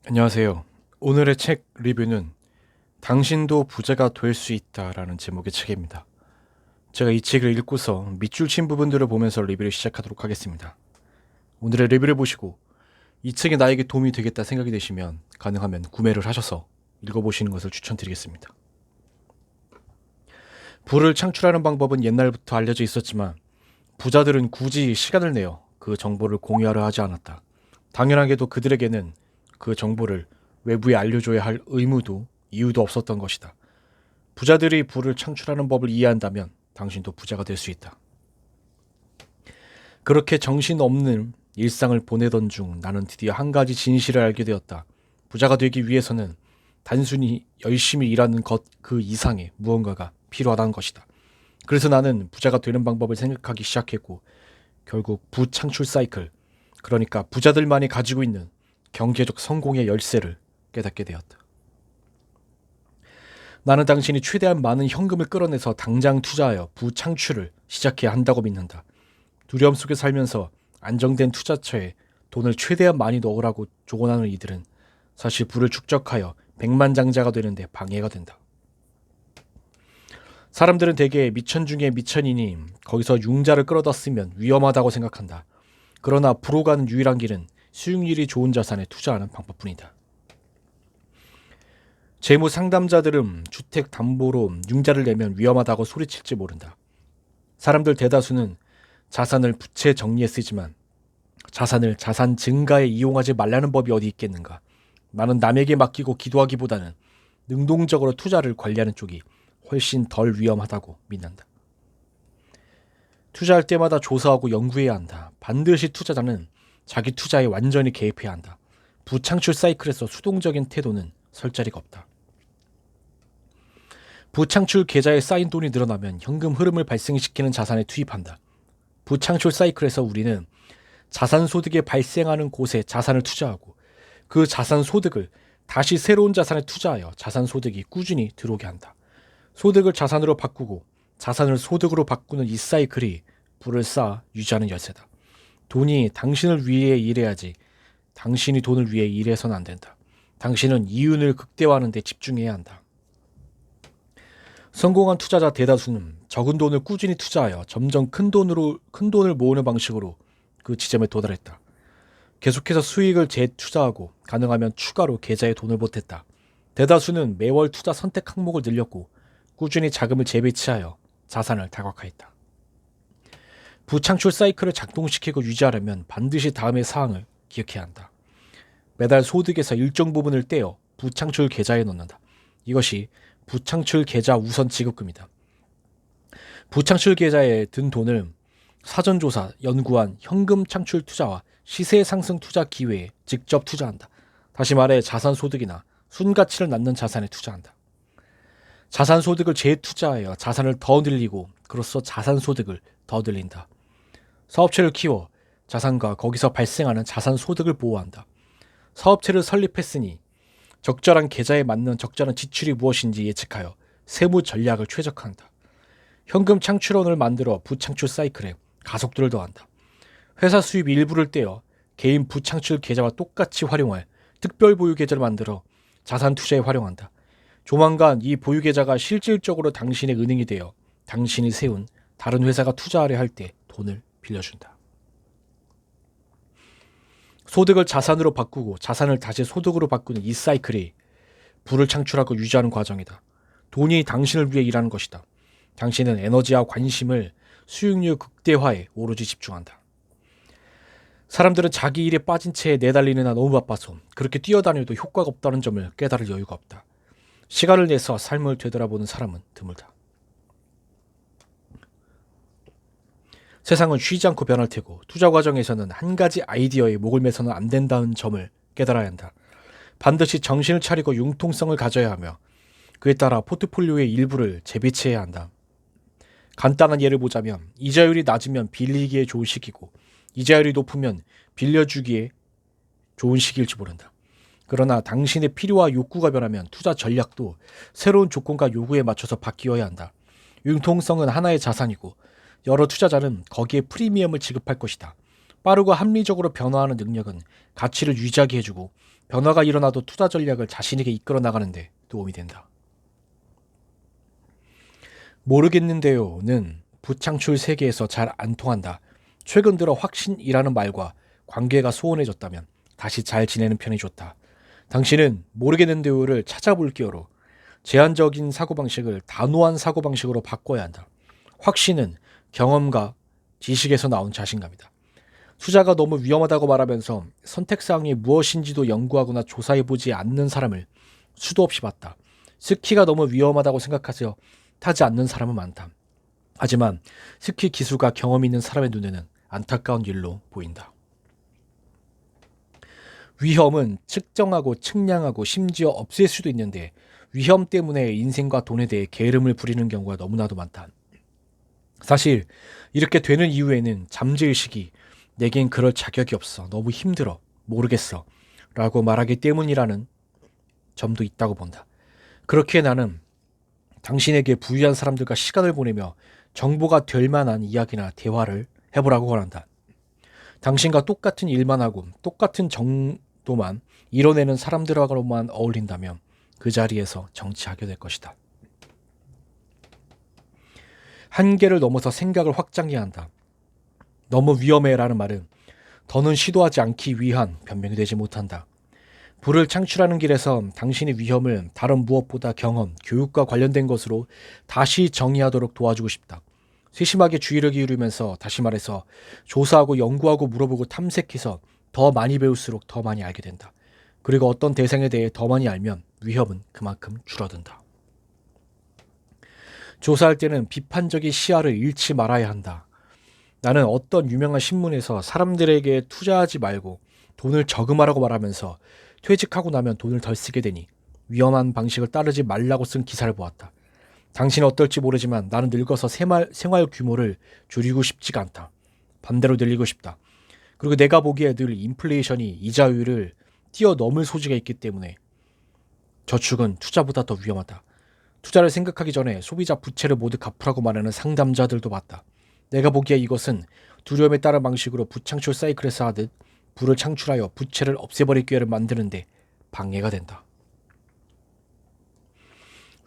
안녕하세요. 오늘의 책 리뷰는 당신도 부자가 될 수 있다라는 제목의 책입니다. 제가 이 책을 읽고서 밑줄 친 부분들을 보면서 리뷰를 시작하도록 하겠습니다. 오늘의 리뷰를 보시고 이 책이 나에게 도움이 되겠다 생각이 되시면 가능하면 구매를 하셔서 읽어보시는 것을 추천드리겠습니다. 부를 창출하는 방법은 옛날부터 알려져 있었지만 부자들은 굳이 시간을 내어 그 정보를 공유하려 하지 않았다. 당연하게도 그들에게는 그 정보를 외부에 알려줘야 할 의무도 이유도 없었던 것이다. 부자들이 부를 창출하는 법을 이해한다면 당신도 부자가 될 수 있다. 그렇게 정신없는 일상을 보내던 중 나는 드디어 한 가지 진실을 알게 되었다. 부자가 되기 위해서는 단순히 열심히 일하는 것 그 이상의 무언가가 필요하다는 것이다. 그래서 나는 부자가 되는 방법을 생각하기 시작했고 결국 부창출 사이클, 그러니까 부자들만이 가지고 있는 경제적 성공의 열쇠를 깨닫게 되었다. 나는 당신이 최대한 많은 현금을 끌어내서 당장 투자하여 부창출을 시작해야 한다고 믿는다. 두려움 속에 살면서 안정된 투자처에 돈을 최대한 많이 넣으라고 조언하는 이들은 사실 부를 축적하여 백만장자가 되는데 방해가 된다. 사람들은 대개 미천 중에 미천이니 거기서 융자를 끌어다 쓰면 위험하다고 생각한다. 그러나 부로 가는 유일한 길은 수익률이 좋은 자산에 투자하는 방법뿐이다. 재무 상담자들은 주택 담보로 융자를 내면 위험하다고 소리칠지 모른다. 사람들 대다수는 자산을 부채 정리에 쓰지만 자산을 자산 증가에 이용하지 말라는 법이 어디 있겠는가. 나는 남에게 맡기고 기도하기보다는 능동적으로 투자를 관리하는 쪽이 훨씬 덜 위험하다고 믿는다. 투자할 때마다 조사하고 연구해야 한다. 반드시 투자자는 자기 투자에 완전히 개입해야 한다. 부창출 사이클에서 수동적인 태도는 설 자리가 없다. 부창출 계좌에 쌓인 돈이 늘어나면 현금 흐름을 발생시키는 자산에 투입한다. 부창출 사이클에서 우리는 자산 소득이 발생하는 곳에 자산을 투자하고 그 자산 소득을 다시 새로운 자산에 투자하여 자산 소득이 꾸준히 들어오게 한다. 소득을 자산으로 바꾸고 자산을 소득으로 바꾸는 이 사이클이 부를 쌓아 유지하는 열쇠다. 돈이 당신을 위해 일해야지 당신이 돈을 위해 일해서는 안 된다. 당신은 이윤을 극대화하는 데 집중해야 한다. 성공한 투자자 대다수는 적은 돈을 꾸준히 투자하여 점점 큰 돈을 모으는 방식으로 그 지점에 도달했다. 계속해서 수익을 재투자하고 가능하면 추가로 계좌에 돈을 보탰다. 대다수는 매월 투자 선택 항목을 늘렸고 꾸준히 자금을 재배치하여 자산을 다각화했다. 부창출 사이클을 작동시키고 유지하려면 반드시 다음의 사항을 기억해야 한다. 매달 소득에서 일정 부분을 떼어 부창출 계좌에 넣는다. 이것이 부창출 계좌 우선 지급금이다. 부창출 계좌에 든 돈을 사전조사, 연구한 현금 창출 투자와 시세 상승 투자 기회에 직접 투자한다. 다시 말해 자산 소득이나 순가치를 낳는 자산에 투자한다. 자산 소득을 재투자하여 자산을 더 늘리고 그로써 자산 소득을 더 늘린다. 사업체를 키워 자산과 거기서 발생하는 자산 소득을 보호한다. 사업체를 설립했으니 적절한 계좌에 맞는 적절한 지출이 무엇인지 예측하여 세무 전략을 최적화한다. 현금 창출원을 만들어 부창출 사이클에 가속도를 더한다. 회사 수입 일부를 떼어 개인 부창출 계좌와 똑같이 활용할 특별 보유 계좌를 만들어 자산 투자에 활용한다. 조만간 이 보유 계좌가 실질적으로 당신의 은행이 되어 당신이 세운 다른 회사가 투자하려 할 때 돈을 빌려준다. 소득을 자산으로 바꾸고 자산을 다시 소득으로 바꾸는 이 사이클이 부를 창출하고 유지하는 과정이다. 돈이 당신을 위해 일하는 것이다. 당신은 에너지와 관심을 수익률 극대화에 오로지 집중한다. 사람들은 자기 일에 빠진 채 내달리느라 너무 바빠서 그렇게 뛰어다녀도 효과가 없다는 점을 깨달을 여유가 없다. 시간을 내서 삶을 되돌아보는 사람은 드물다. 세상은 쉬지 않고 변할 테고 투자 과정에서는 한 가지 아이디어에 목을 매서는 안 된다는 점을 깨달아야 한다. 반드시 정신을 차리고 융통성을 가져야 하며 그에 따라 포트폴리오의 일부를 재배치해야 한다. 간단한 예를 보자면 이자율이 낮으면 빌리기에 좋은 시기고 이자율이 높으면 빌려주기에 좋은 시기일지 모른다. 그러나 당신의 필요와 욕구가 변하면 투자 전략도 새로운 조건과 요구에 맞춰서 바뀌어야 한다. 융통성은 하나의 자산이고 여러 투자자는 거기에 프리미엄을 지급할 것이다. 빠르고 합리적으로 변화하는 능력은 가치를 유지하게 해주고 변화가 일어나도 투자 전략을 자신에게 이끌어 나가는데 도움이 된다. 모르겠는데요는 부창출 세계에서 잘 안 통한다. 최근 들어 확신이라는 말과 관계가 소원해졌다면 다시 잘 지내는 편이 좋다. 당신은 모르겠는데요를 찾아볼게요로 제한적인 사고방식을 단호한 사고방식으로 바꿔야 한다. 확신은 경험과 지식에서 나온 자신감이다. 투자가 너무 위험하다고 말하면서 선택사항이 무엇인지도 연구하거나 조사해보지 않는 사람을 수도 없이 봤다. 스키가 너무 위험하다고 생각하여 타지 않는 사람은 많다. 하지만 스키 기술과 경험이 있는 사람의 눈에는 안타까운 일로 보인다. 위험은 측정하고 측량하고 심지어 없앨 수도 있는데 위험 때문에 인생과 돈에 대해 게으름을 부리는 경우가 너무나도 많다. 사실 이렇게 되는 이유에는 잠재의식이 내겐 그럴 자격이 없어. 너무 힘들어. 모르겠어. 라고 말하기 때문이라는 점도 있다고 본다. 그렇기에 나는 당신에게 부유한 사람들과 시간을 보내며 정보가 될 만한 이야기나 대화를 해보라고 권한다. 당신과 똑같은 일만 하고 똑같은 정도만 이뤄내는 사람들하고만 어울린다면 그 자리에서 정치하게 될 것이다. 한계를 넘어서 생각을 확장해야 한다. 너무 위험해라는 말은 더는 시도하지 않기 위한 변명이 되지 못한다. 부를 창출하는 길에서 당신의 위험을 다른 무엇보다 경험, 교육과 관련된 것으로 다시 정의하도록 도와주고 싶다. 세심하게 주의를 기울이면서 다시 말해서 조사하고 연구하고 물어보고 탐색해서 더 많이 배울수록 더 많이 알게 된다. 그리고 어떤 대상에 대해 더 많이 알면 위험은 그만큼 줄어든다. 조사할 때는 비판적인 시야를 잃지 말아야 한다. 나는 어떤 유명한 신문에서 사람들에게 투자하지 말고 돈을 저금하라고 말하면서 퇴직하고 나면 돈을 덜 쓰게 되니 위험한 방식을 따르지 말라고 쓴 기사를 보았다. 당신은 어떨지 모르지만 나는 늙어서 생활 규모를 줄이고 싶지가 않다. 반대로 늘리고 싶다. 그리고 내가 보기에 늘 인플레이션이 이자율을 뛰어넘을 소지가 있기 때문에 저축은 투자보다 더 위험하다. 투자를 생각하기 전에 소비자 부채를 모두 갚으라고 말하는 상담자들도 봤다. 내가 보기에 이것은 두려움에 따른 방식으로 부창출 사이클에서 하듯 부를 창출하여 부채를 없애버릴 기회를 만드는데 방해가 된다.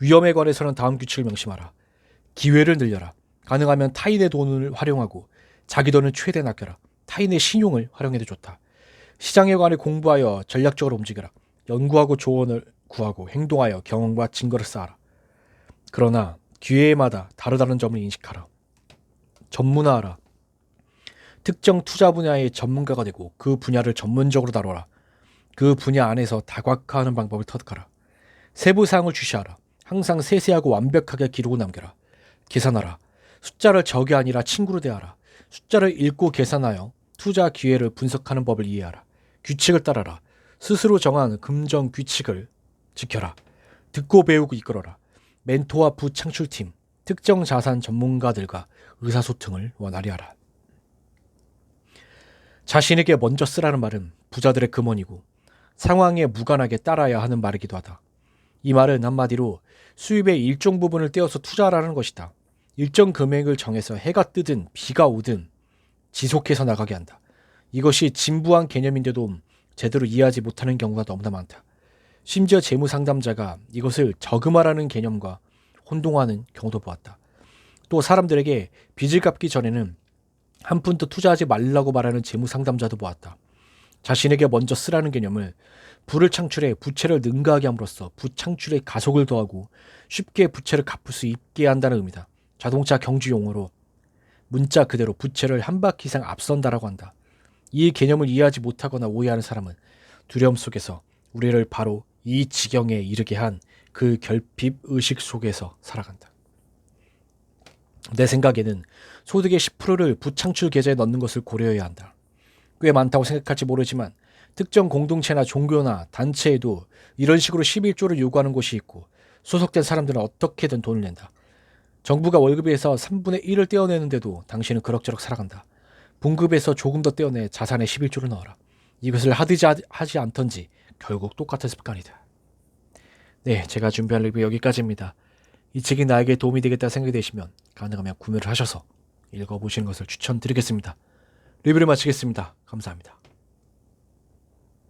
위험에 관해서는 다음 규칙을 명심하라. 기회를 늘려라. 가능하면 타인의 돈을 활용하고 자기 돈을 최대한 아껴라. 타인의 신용을 활용해도 좋다. 시장에 관해 공부하여 전략적으로 움직여라. 연구하고 조언을 구하고 행동하여 경험과 증거를 쌓아라. 그러나 기회마다 다르다는 점을 인식하라. 전문화하라. 특정 투자 분야의 전문가가 되고 그 분야를 전문적으로 다뤄라. 그 분야 안에서 다각화하는 방법을 터득하라. 세부 사항을 주시하라. 항상 세세하고 완벽하게 기록을 남겨라. 계산하라. 숫자를 적이 아니라 친구로 대하라. 숫자를 읽고 계산하여 투자 기회를 분석하는 법을 이해하라. 규칙을 따라라. 스스로 정한 금정 규칙을 지켜라. 듣고 배우고 이끌어라. 멘토와 부창출팀, 특정 자산 전문가들과 의사소통을 원활히 하라. 자신에게 먼저 쓰라는 말은 부자들의 금원이고 상황에 무관하게 따라야 하는 말이기도 하다. 이 말은 한마디로 수입의 일정 부분을 떼어서 투자하라는 것이다. 일정 금액을 정해서 해가 뜨든 비가 오든 지속해서 나가게 한다. 이것이 진부한 개념인데도 제대로 이해하지 못하는 경우가 너무나 많다. 심지어 재무 상담자가 이것을 저금하라는 개념과 혼동하는 경우도 보았다. 또 사람들에게 빚을 갚기 전에는 한 푼도 투자하지 말라고 말하는 재무 상담자도 보았다. 자신에게 먼저 쓰라는 개념을 부를 창출해 부채를 능가하게 함으로써 부창출에 가속을 더하고 쉽게 부채를 갚을 수 있게 한다는 의미다. 자동차 경주 용어로 문자 그대로 부채를 한 바퀴 이상 앞선다라고 한다. 이 개념을 이해하지 못하거나 오해하는 사람은 두려움 속에서 우리를 바로 이 지경에 이르게 한 그 결핍 의식 속에서 살아간다. 내 생각에는 소득의 10%를 부창출 계좌에 넣는 것을 고려해야 한다. 꽤 많다고 생각할지 모르지만 특정 공동체나 종교나 단체에도 이런 식으로 11조를 요구하는 곳이 있고 소속된 사람들은 어떻게든 돈을 낸다. 정부가 월급에서 3분의 1을 떼어내는데도 당신은 그럭저럭 살아간다. 봉급에서 조금 더 떼어내 자산에 11조를 넣어라. 이것을 하든지 하지 않던지 결국 똑같은 습관이다. 네, 제가 준비한 리뷰 여기까지입니다. 이 책이 나에게 도움이 되겠다 생각이 되시면 가능하면 구매를 하셔서 읽어보시는 것을 추천드리겠습니다. 리뷰를 마치겠습니다. 감사합니다.